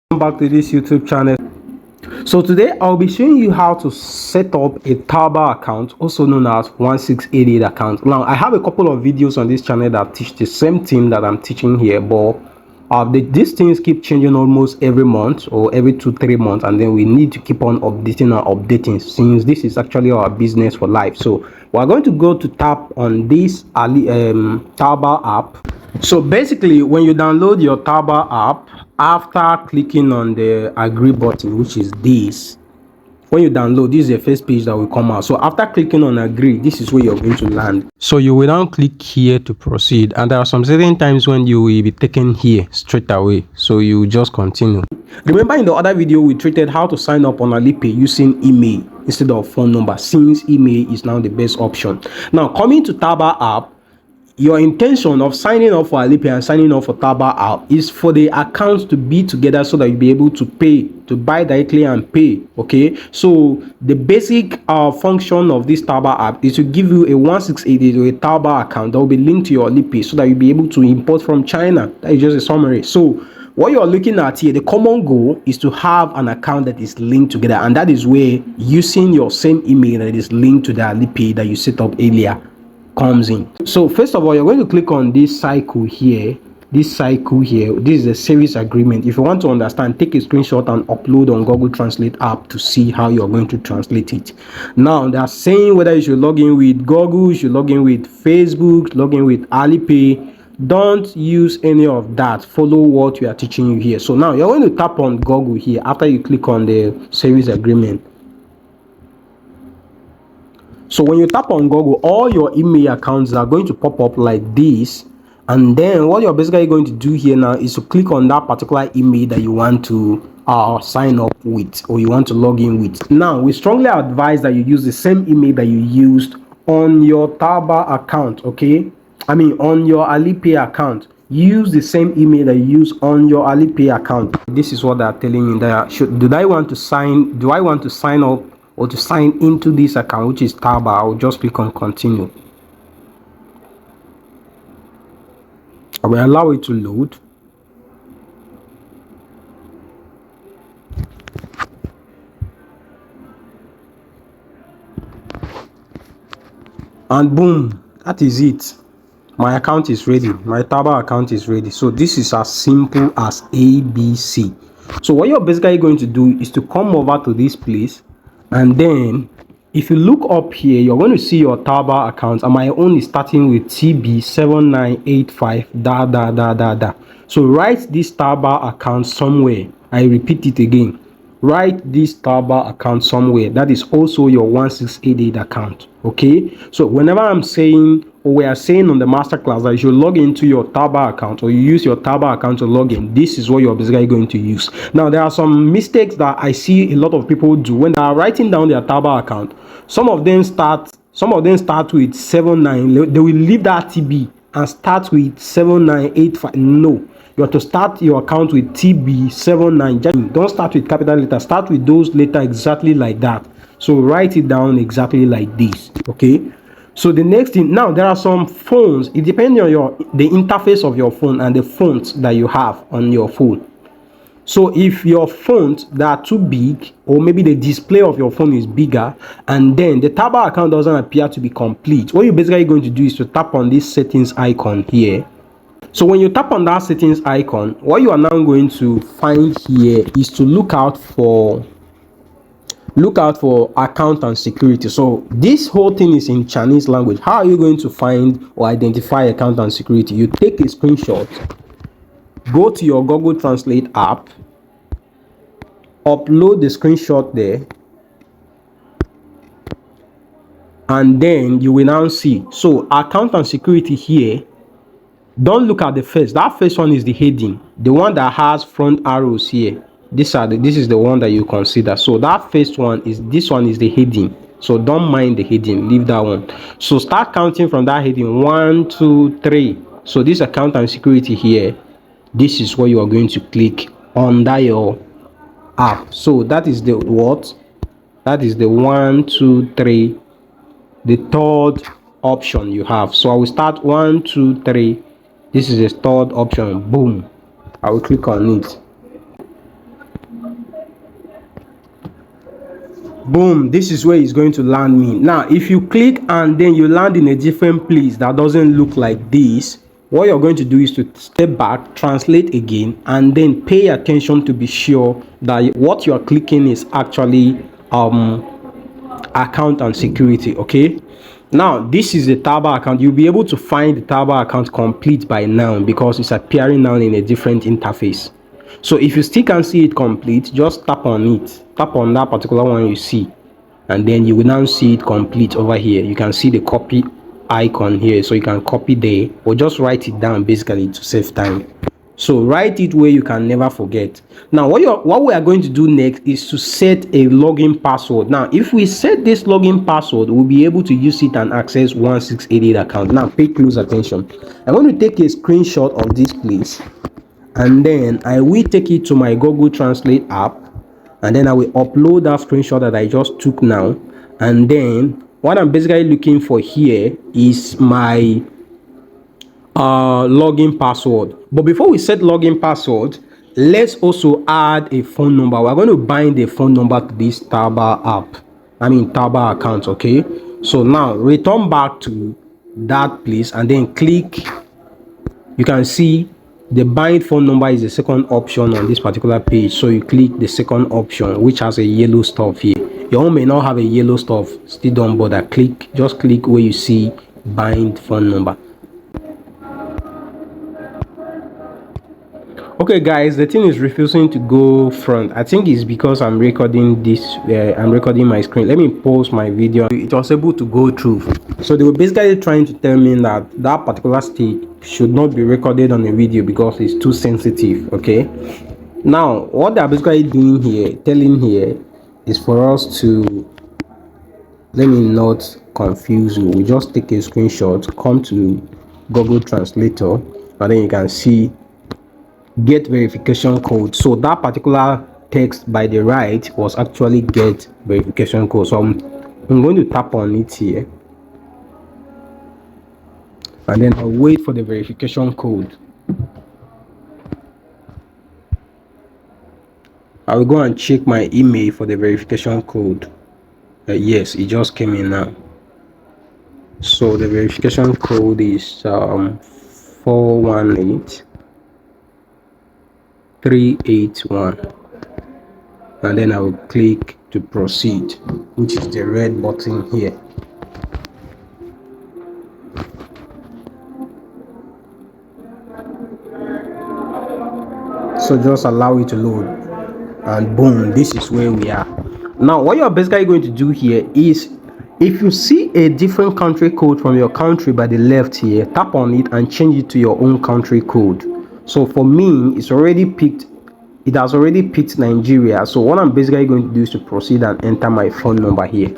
Welcome back to this YouTube channel. So today I'll be showing you how to set up a Taba account, also known as 1688 account. Now I have a couple of videos on this channel that teach the same thing that I'm teaching here, but these things keep changing almost every month or every 2-3 months, and then we need to keep on updating since this is actually our business for life. So we're going to go to tap on this Taba app. So basically, when you download your Taba app, after clicking on the agree button, which is this, when you download, this is the first page that will come out. So after clicking on agree, this is where you're going to land. So you will now click here to proceed, and there are some certain times when you will be taken here straight away, so you just continue. Remember, in the other video we treated how to sign up on Alipay using email instead of phone number, since email is now the best option. Now coming to Taba app, your intention of signing up for Alipay and signing up for Taba app is for the accounts to be together so that you'll be able to pay, to buy directly and pay. Okay, so the basic function of this Taba app is to give you a 1688 or a Taba account that will be linked to your Alipay so that you'll be able to import from China. That is just a summary. So what you're looking at here, the common goal is to have an account that is linked together, and that is where using your same email that is linked to the Alipay that you set up earlier comes in. So first of all, you're going to click on this cycle here. This is the service agreement. If you want to understand, take a screenshot and upload on Google Translate app to see how you're going to translate it. Now they're saying whether you should log in with Google, you should log in with Facebook, log in with Alipay. Don't use any of that. Follow what we are teaching you here. So now you're going to tap on Google here after you click on the service agreement. So when you tap on Google, all your email accounts are going to pop up like this, and then what you're basically going to do here now is to click on that particular email that you want to sign up with, or you want to log in with. Now we strongly advise that you use the same email that you used on your Taba account. Okay, I mean on your Alipay account. Use the same email that you use on your Alipay account. This is what they're telling me, that do I want to sign up or to sign into this account, which is Taba. I'll just click on continue. I will allow it to load. And boom, that is it. My account is ready. My Taba account is ready. So this is as simple as ABC. So what you're basically going to do is to come over to this place, and then if you look up here, you're going to see your Taba account, and my own is starting with TB7985 . So write this Taba account somewhere. I repeat it again. Write this Taba account somewhere. That is also your 1688 account. Okay, so whenever I'm saying, or we are saying on the masterclass that you should log into your Taba account, or you use your Taba account to log in, this is what you're basically going to use. Now there are some mistakes that I see a lot of people do when they are writing down their Taba account. Some of them start with 79. They will leave that TB and start with 7985. No, you have to start your account with TB79. Don't start with capital letter. Start with those letters exactly like that. So write it down exactly like this. Okay, so the next thing, now there are some phones, it depends on the interface of your phone and the fonts that you have on your phone. So if your fonts that are too big, or maybe the display of your phone is bigger, and then the Taba account doesn't appear to be complete, what you're basically going to do is to tap on this settings icon here. So when you tap on that settings icon, what you are now going to find here is to look out for account and security. So this whole thing is in Chinese language. How are you going to find or identify account and security? You take a screenshot, go to your Google Translate app, upload the screenshot there, and then you will now see. So account and security here, don't look at the first. That first one is the heading, the one that has front arrows here. This is the one that you consider. So that first one is, this one is the heading. So don't mind the heading, leave that one. So start counting from that heading, 1, 2, 3. So this account and security here, this is what you are going to click under your app. So that is the what? That is the 1, 2, 3, the third option you have. So I will start 1, 2, 3. This is the third option. Boom, I will click on it. Boom, this is where it's going to land me. Now if you click and then you land in a different place that doesn't look like this, what you're going to do is to step back, translate again, and then pay attention to be sure that what you're clicking is actually account and security. Okay, now this is the Taba account. You'll be able to find the Taba account complete by now because it's appearing now in a different interface. So if you still can't see it complete, just tap on it, tap on that particular one you see, and then you will now see it complete over here. You can see the copy icon here, so you can copy there or just write it down basically to save time. So write it where you can never forget. Now what we are going to do next is to set a login password. Now if we set this login password, we'll be able to use it and access 1688 account. Now pay close attention. I'm going to take a screenshot of this place, and then I will take it to my Google Translate app, and then I will upload that screenshot that I just took now. And then what I'm basically looking for here is my login password. But before we set login password, let's also add a phone number. We're going to bind a phone number to this Taba app, Taba account. Okay, so now return back to that place and then click. You can see the bind phone number is the second option on this particular page, so you click the second option, which has a yellow stuff here. Your own may not have a yellow stuff, still don't bother. Just click where you see bind phone number. Okay guys, the thing is refusing to go front. I think it's because I'm recording this, I'm recording my screen. Let me pause my video. It was able to go through. So they were basically trying to tell me that that particular state should not be recorded on a video because it's too sensitive. Okay, now what they're basically doing here, telling here, is for us to, let me not confuse you, we just take a screenshot, come to Google Translator, and then you can see get verification code. So that particular text by the right was actually get verification code. So I'm going to tap on it here, and then I'll wait for the verification code. I will go and check my email for the verification code. Yes, it just came in now. So the verification code is 418 381, and then I will click to proceed, which is the red button here. So just allow it to load, and boom, this is where we are. Now what you're basically going to do here is, if you see a different country code from your country by the left here, tap on it and change it to your own country code. So for me, it has already picked Nigeria. So what I'm basically going to do is to proceed and enter my phone number here.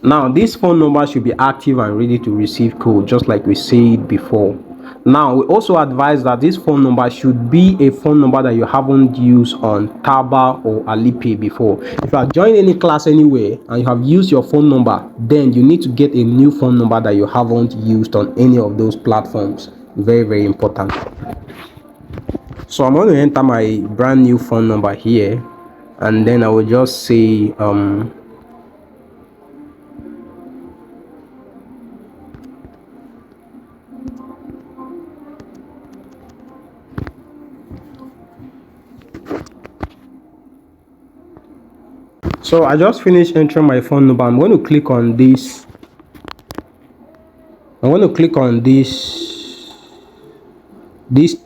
Now this phone number should be active and ready to receive code, just like we said before. Now we also advise that this phone number should be a phone number that you haven't used on Taba or Alipay before. If you have joined any class anywhere and you have used your phone number, then you need to get a new phone number that you haven't used on any of those platforms. Very, very important. So I'm going to enter my brand new phone number here, and then I will just say so I just finished entering my phone number. I'm going to click on this. I'm going to click on this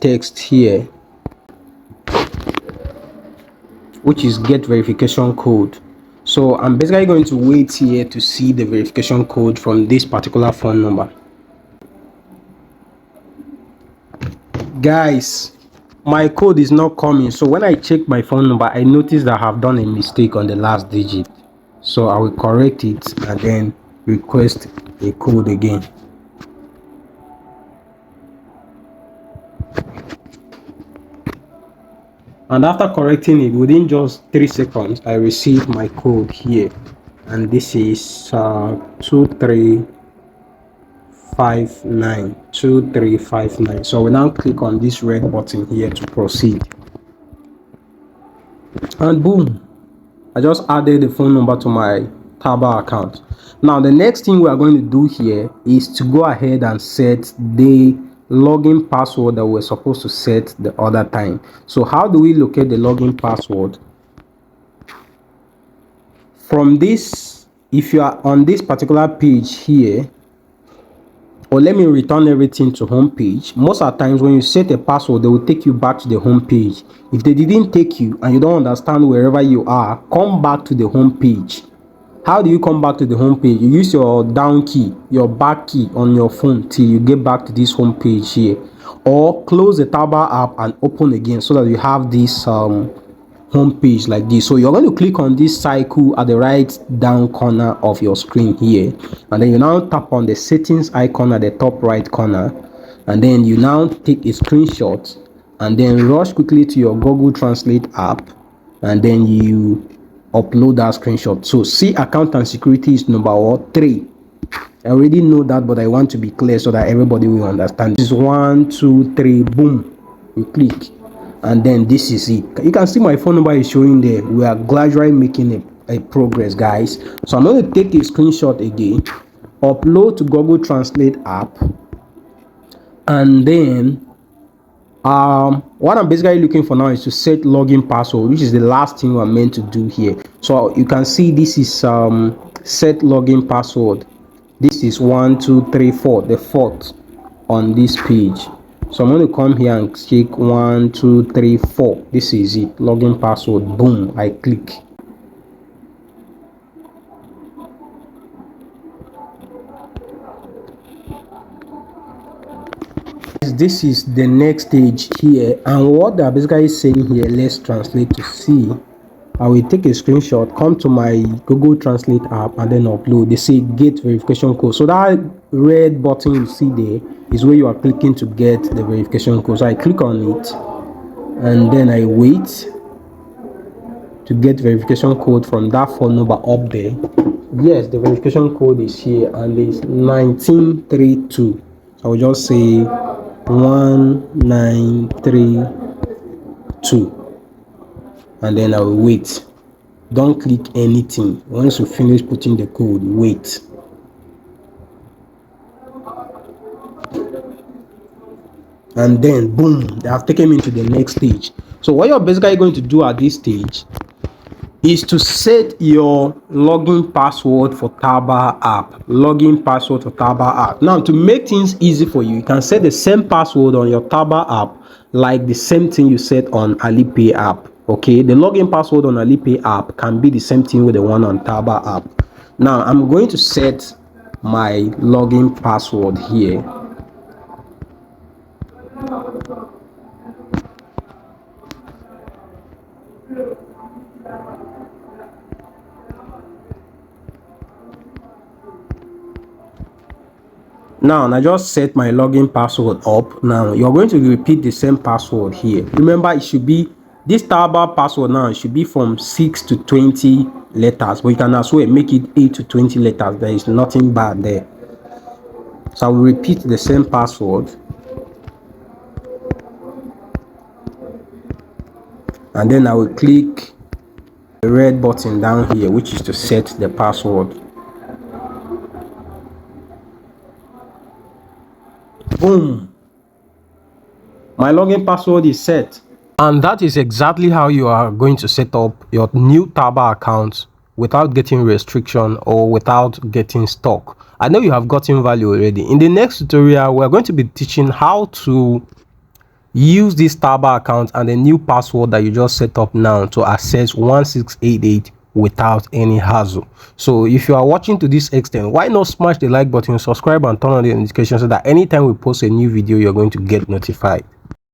text here, which is get verification code. So I'm basically going to wait here to see the verification code from this particular phone number. Guys, my code is not coming. So when I check my phone number, I noticed that I have done a mistake on the last digit. So I will correct it and then request a code again. And after correcting it, within just 3 seconds, I received my code here, and this is 2359. So we now click on this red button here to proceed, and boom, I just added the phone number to my Taba account. Now the next thing we are going to do here is to go ahead and set the login password that we're supposed to set the other time. So how do we locate the login password? From this, if you are on this particular page here, or let me return everything to home page. Most of the times when you set a password, they will take you back to the home page. If they didn't take you and you don't understand wherever you are, come back to the home page. How do you come back to the home page? You use your down key, your back key on your phone till you get back to this home page here, or close the Taba app and open again so that you have this home page like this. So you're going to click on this cycle at the right down corner of your screen here, and then you now tap on the settings icon at the top right corner, and then you now take a screenshot and then rush quickly to your Google Translate app, and then you upload that screenshot. So see, account and security is number 3. I already know that, but I want to be clear so that everybody will understand. This is 1 2 3, boom, you click, and then this is it. You can see my phone number is showing there. We are gradually making a progress, guys. So I'm going to take a screenshot again, upload to Google Translate app, and then what I'm basically looking for now is to set login password, which is the last thing we're meant to do here. So you can see this is set login password. This is 1 2 3 4, the 4th on this page. So I'm going to come here and click 1 2 3 4. This is it, login password. Boom, I click. This is the next stage here, and what they're basically saying here, let's translate to see. I will take a screenshot, come to my Google Translate app, and then upload. They say get verification code. So that red button you see there is where you are clicking to get the verification code. So I click on it, and then I wait to get verification code from that phone number up there. Yes, the verification code is here, and it's 1932. I will just say 1932, and then I will wait. Don't click anything. Once you finish putting the code, wait. And then boom, they have taken me to the next stage. So what you're basically going to do at this stage is to set your login password for Taba app. Login password for Taba app. Now, to make things easy for you, you can set the same password on your Taba app like the same thing you set on Alipay app. Okay, the login password on Alipay app can be the same thing with the one on Taba app. Now, I'm going to set my login password here. Now, I just set my login password up. Now, you're going to repeat the same password here. Remember, it should be, this Taobao password now, it should be from 6 to 20 letters. But you can as well make it 8 to 20 letters. There is nothing bad there. So I will repeat the same password. And then I will click the red button down here, which is to set the password. Boom, my login password is set. And that is exactly how you are going to set up your new Taba account without getting restriction or without getting stuck. I know you have gotten value already. In the next tutorial, we're going to be teaching how to use this Taba account and the new password that you just set up now to access 1688 without any hassle. So if you are watching to this extent, why not smash the like button, subscribe, and turn on the notification so that anytime we post a new video, you're going to get notified.